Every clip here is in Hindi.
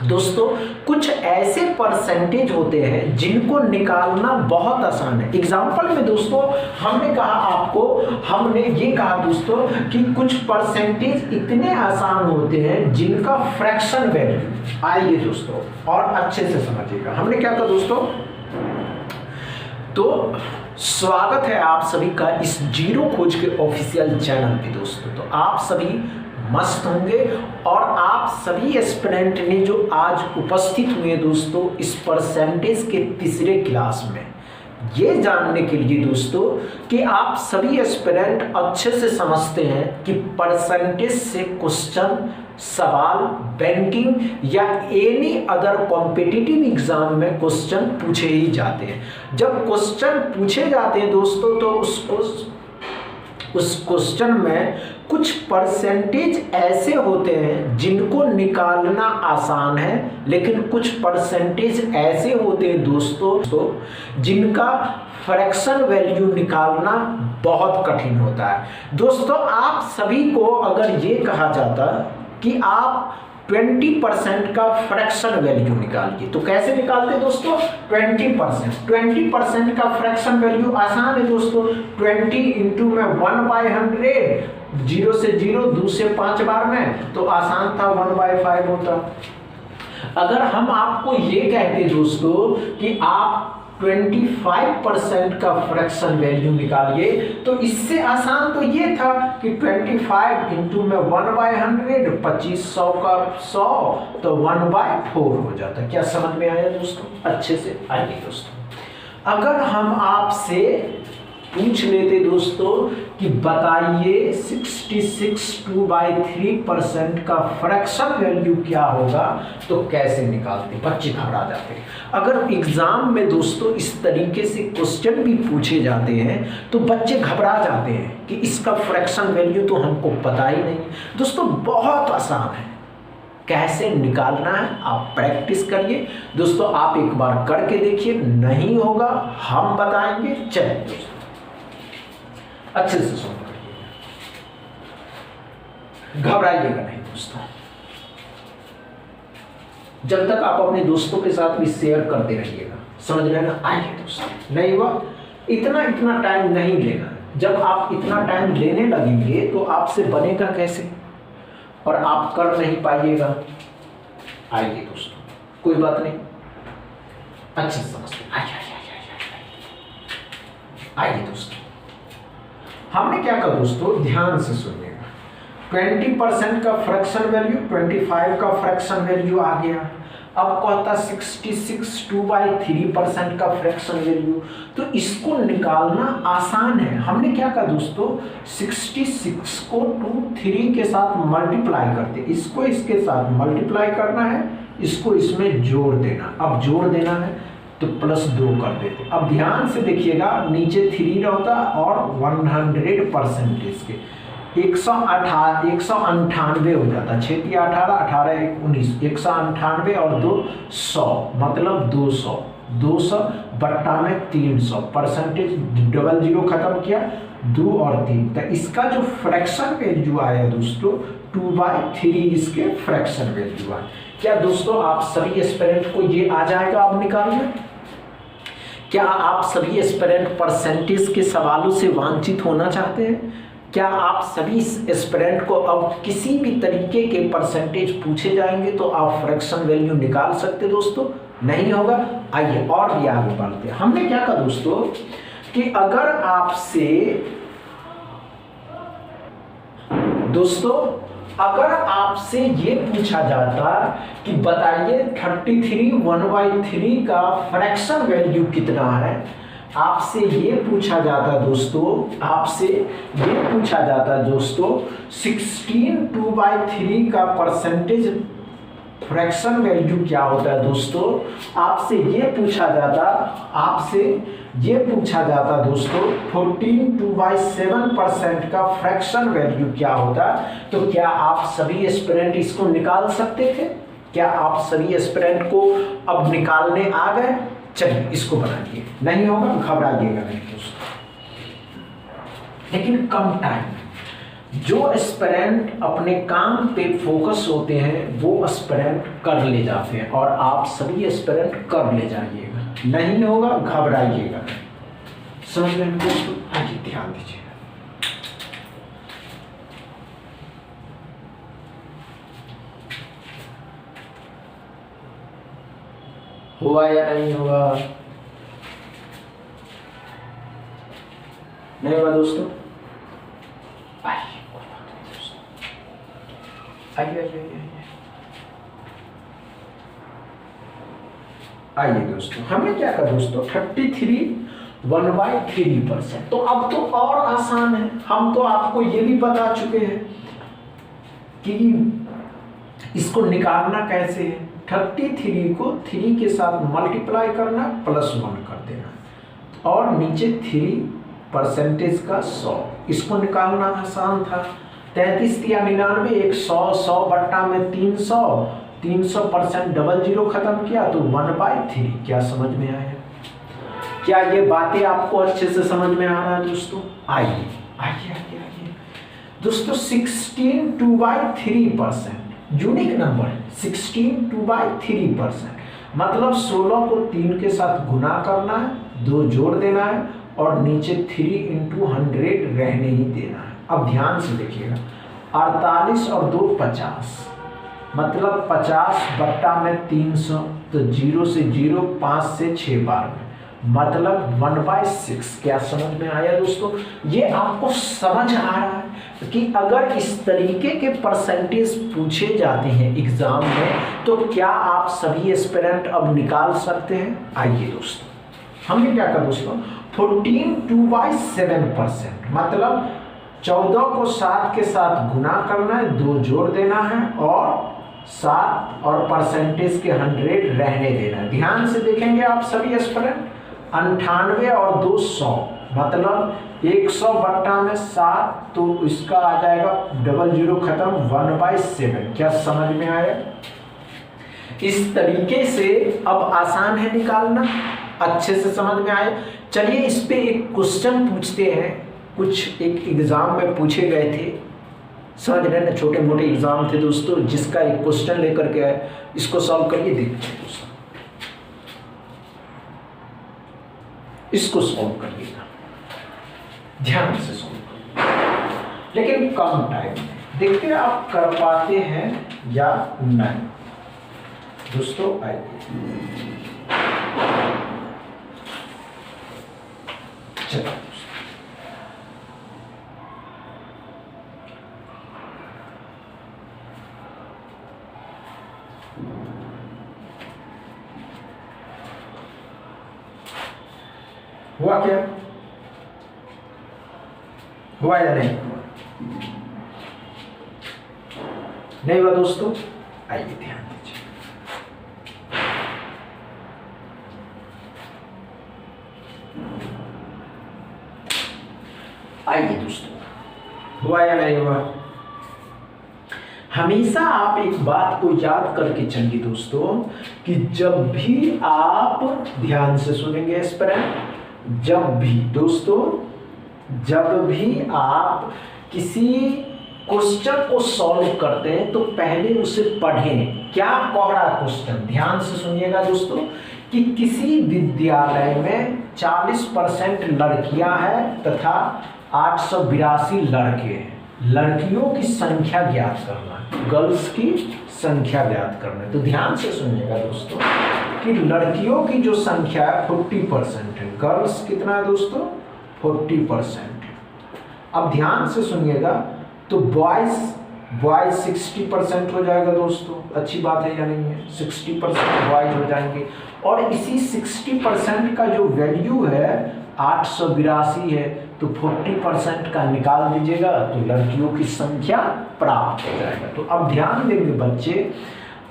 दोस्तों कुछ ऐसे परसेंटेज होते हैं जिनको निकालना बहुत आसान है। एग्जाम्पल में दोस्तों हमने ये कहा दोस्तों कि कुछ परसेंटेज इतने आसान होते हैं जिनका फ्रैक्शन वैल्यू, आइए दोस्तों और अच्छे से समझिएगा हमने क्या कहा दोस्तों। तो स्वागत है आप सभी का इस जीरो खोज के ऑफिशियल चैनल पे दोस्तों। तो आप सभी मस्त होंगे और आप सभी एस्पिरेंट ने जो आज उपस्थित हुए दोस्तों इस परसेंटेज के तीसरे क्लास में, ये जानने के लिए दोस्तों कि आप सभी एस्पिरेंट अच्छे से समझते हैं कि परसेंटेज से क्वेश्चन, सवाल बैंकिंग या एनी अदर कॉम्पिटिटिव एग्जाम में क्वेश्चन पूछे ही जाते हैं। जब क्वेश्चन पूछे जाते हैं दोस्तों तो उस क्वेश्चन में कुछ परसेंटेज ऐसे होते हैं जिनको निकालना आसान है, लेकिन कुछ परसेंटेज ऐसे होते हैं दोस्तों जिनका फ्रैक्शन वैल्यू निकालना बहुत कठिन होता है। दोस्तों आप सभी को अगर ये कहा जाता कि आप 20% का फ्रैक्शन वैल्यू निकालिए तो कैसे निकालते हैं दोस्तों? 20% का फ्रैक्शन वैल्यू आसान है दोस्तों। 20 इंटू में 1/100, 0 से 0, 2 से 5 बार में, तो आसान था 1/5 होता। अगर हम आपको ये कहते दोस्तों कि आप 25% का फ्रैक्शन वैल्यू निकालिए तो इससे आसान तो ये था कि 25 इंटू में 1/100, 2500 का 100, तो 1/4 हो जाता। क्या समझ में आया दोस्तों? अच्छे से आइए दोस्तों, अगर हम आपसे पूछ लेते दोस्तों कि बताइए 66 2/3% का फ्रैक्शन वैल्यू क्या होगा, तो कैसे निकालते? बच्चे घबरा जाते हैं। अगर एग्जाम में दोस्तों इस तरीके से क्वेश्चन भी पूछे जाते हैं तो बच्चे घबरा जाते हैं कि इसका फ्रैक्शन वैल्यू तो हमको पता ही नहीं। दोस्तों बहुत आसान है, कैसे निकालना है आप प्रैक्टिस करिए दोस्तों। आप एक बार करके देखिए, नहीं होगा हम बताएंगे। चलिए दोस्तों अच्छे से सुन लीजिए, घबराइएगा नहीं दोस्तों। जब तक आप अपने दोस्तों के साथ भी शेयर करते रहिएगा, समझ रहे ना? आइए दोस्तों, नहीं हुआ इतना टाइम नहीं लेना। जब आप इतना टाइम लेने लगेंगे तो आपसे बनेगा कैसे और आप कर नहीं पाइएगा। आइए दोस्तों, कोई बात नहीं, अच्छे से समझते। आइए दोस्तों, हमने क्या कहा दोस्तों, ध्यान से सुनिएगा। 20% का फ्रैक्शन वैल्यू, 25 का फ्रैक्शन वैल्यू आ गया। अब कहता 66 2/3% का फ्रैक्शन वैल्यू, तो इसको निकालना आसान है। हमने क्या कहा दोस्तों, 66 को 3 के साथ मल्टीप्लाई करते, इसको इसके साथ मल्टीप्लाई करना है, इसको इसमें जोड़ देना। अब जोड़ देना है तो +2 कर देते। अब ध्यान से देखिएगा, नीचे 3 रहता और 100% के 198 हो जाता। 6 × 18, 18 × 19, 198 और 2 100, मतलब 200 बट्टा में 300, परसेंटेज डबल 0 खत्म किया, 2 और 3। तो इसका जो फ्रैक्शन वैल्यू आया दोस्तों 2/3 इसके फ्रैक्शन वैल्यू आया। क्या दोस्तों आप सभी एस्पिरेंट को ये आ जाएगा अब निकालना? क्या आप सभी एस्पिरेंट परसेंटेज के सवालों से वांछित होना चाहते हैं? क्या आप सभी एस्पिरेंट को अब किसी भी तरीके के परसेंटेज पूछे जाएंगे तो आप फ्रैक्शन वैल्यू निकाल सकते दोस्तों? नहीं होगा। आइए और भी आगे बढ़ते हैं। हमने क्या कहा दोस्तों कि अगर आपसे ये पूछा जाता कि बताइए 33 1/3 का फ्रैक्शन वैल्यू कितना है, आपसे ये पूछा जाता दोस्तों 16 2/3 का परसेंटेज फ्रैक्शन वैल्यू क्या होता है दोस्तों? आपसे ये पूछा जाता दोस्तों 14 2/7% का फ्रैक्शन वैल्यू क्या होता? तो क्या आप सभी एस्पिरेंट इसको निकाल सकते थे? क्या आप सभी एस्पिरेंट को अब निकालने आ गए? चलिए इसको बनाइए, नहीं होगा घबराइएगा नहीं दोस्तों, लेकिन कम टाइम। जो एस्पिरेंट अपने काम पे फोकस होते हैं वो एस्पिरेंट कर ले जाते हैं, और आप सभी एस्पिरेंट कर ले जाइएगा, नहीं होगा घबराइएगा। समझ में दोस्तों? आइए ध्यान दीजिएगा। हुआ या नहीं हुआ? नहीं हुआ दोस्तों? आइए दोस्तों, हमें क्या कर दोस्तों 33 1/3%। तो अब तो और आसान है, हम तो आपको ये भी बता चुके हैं कि इसको निकालना कैसे है। 33 को 3 के साथ मल्टीप्लाई करना, +1 कर देना, और नीचे 3% का 100, इसको निकालना आसान था। 33 या 99, 100, 100 बट्टा में 300, 300% डबल जीरो खत्म किया तो 1/3। क्या समझ में आया? क्या ये बातें आपको अच्छे से समझ में आ रहा है दोस्तों? आइए आइए आइए आइए दोस्तों, 16 2/3% यूनिक नंबर है। 16 2/3% मतलब 16 को 3 के साथ गुना करना है, 2 जोड़ देना है, और नीचे 3 × 100 रहने ही देना है। अब ध्यान से देखिएगा, 48 और 2 50, मतलब 50 बट्टा में 300, तो 0 से 0, 5 से 6 बार में, मतलब 1/6। क्या समझ में आया दोस्तों? ये आपको समझ आ रहा है कि अगर इस तरीके के परसेंटेज पूछे जाते हैं एग्जाम में तो क्या आप सभी एस्पिरेंट अब निकाल सकते हैं? आइए दोस्तों, हमने क्या कहा दोस्तों, 14 2/7%, मतलब 14 को 7 के साथ गुना करना है, 2 जोड़ देना है, और 7 और परसेंटेज के 100 रहने देना है। ध्यान से देखेंगे आप सभी एस्पिरेंट, 98 और 2 100, मतलब 100 बट्टा में 7, तो इसका आ जाएगा डबल जीरो खत्म, 1/7। क्या समझ में आया? इस तरीके से अब आसान है निकालना, अच्छे से समझ में आए। चलिए इस पे एक क्वेश्चन पूछते हैं, कुछ एक एग्जाम में पूछे गए थे, समझ रहे ना, छोटे मोटे एग्जाम थे दोस्तों, जिसका एक क्वेश्चन लेकर के आए, इसको सॉल्व करिए, देखिए दोस्तों, इसको सॉल्व करिएगा, ध्यान से सॉल्व करिए, लेकिन कम टाइम में। देखते हैं आप कर पाते हैं या नहीं दोस्तों। आइए चलो हुआ, क्या हुआ या नहीं? नहीं हुआ दोस्तों? आइए ध्यान दीजिए, आइए दोस्तों, हुआ या नहीं हुआ? हमेशा आप एक बात को याद करके चलिए दोस्तों कि जब भी आप, ध्यान से सुनेंगे एस्पिरेंट, जब भी दोस्तों, जब भी आप किसी क्वेश्चन को सॉल्व करते हैं तो पहले उसे पढ़ें। क्या कह रहा है क्वेश्चन? ध्यान से सुनिएगा दोस्तों कि किसी विद्यालय में 40% लड़कियां हैं तथा 882 लड़के हैं। लड़कियों की संख्या ज्ञात करना है, गर्ल्स की संख्या ज्ञात करना है। तो ध्यान से सुनिएगा दोस्तों कि लड़कियों की जो संख्या है 40% है, गर्ल्स कितना है दोस्तों? 40%। अब ध्यान से सुनिएगा, तो बॉयज 60% हो जाएगा दोस्तों, अच्छी बात है या नहीं है? 60% बॉयज हो जाएंगे, और इसी 60% का जो वैल्यू है 882 है, तो 40% का निकाल दीजिएगा तो लड़कियों की संख्या प्राप्त हो जाएगा। तो अब ध्यान देंगे बच्चे,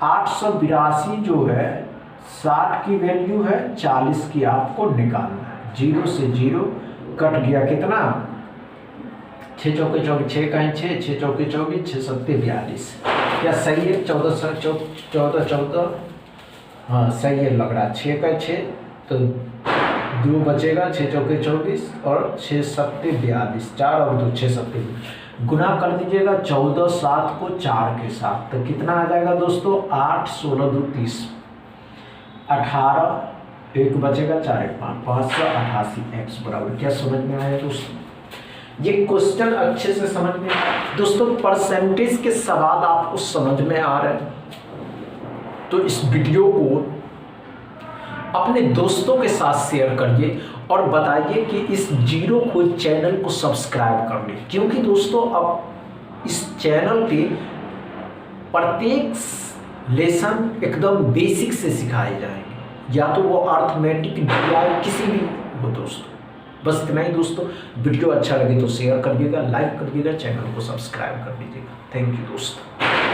882 जो है 60 की वैल्यू है, 40 की आपको निकालना है। 0 से 0 कट गया, कितना? 6 चौके 24, 6 कहें 6, 6 चौके 24, 6 सत्ते 42। क्या सही है? 14, हाँ सही है लग रहा। 6 का 6 तो 2 बचेगा, 6 चौके 24 और 6 सत्ते 42, 4 और 2 6 सत्ते। गुना कर दीजिएगा 14 7 को 4 के साथ, तो कितना आ जाएगा दोस्तों 8 16 2 30, 18 एक बचेगा 4 1 5 588 एक्स बराबर। क्या समझ में आया दोस्तों? ये क्वेश्चन अच्छे से समझ में दोस्तों, परसेंटेज के सवाल आपको समझ में आ रहे हैं तो इस वीडियो को अपने दोस्तों के साथ शेयर करिए और बताइए कि इस जीरो खोज चैनल को सब्सक्राइब कर लें, क्योंकि दोस्तों अब इस चैनल पे प्रत्येक लेसन एकदम बेसिक से सिखाए जाएंगे, या तो वो अर्थमेटिक DI किसी भी हो दोस्तों। बस इतना ही दोस्तों, वीडियो अच्छा लगे तो शेयर करिएगा, लाइक करिएगा, चैनल को सब्सक्राइब कर लीजिएगा। थैंक यू दोस्तों।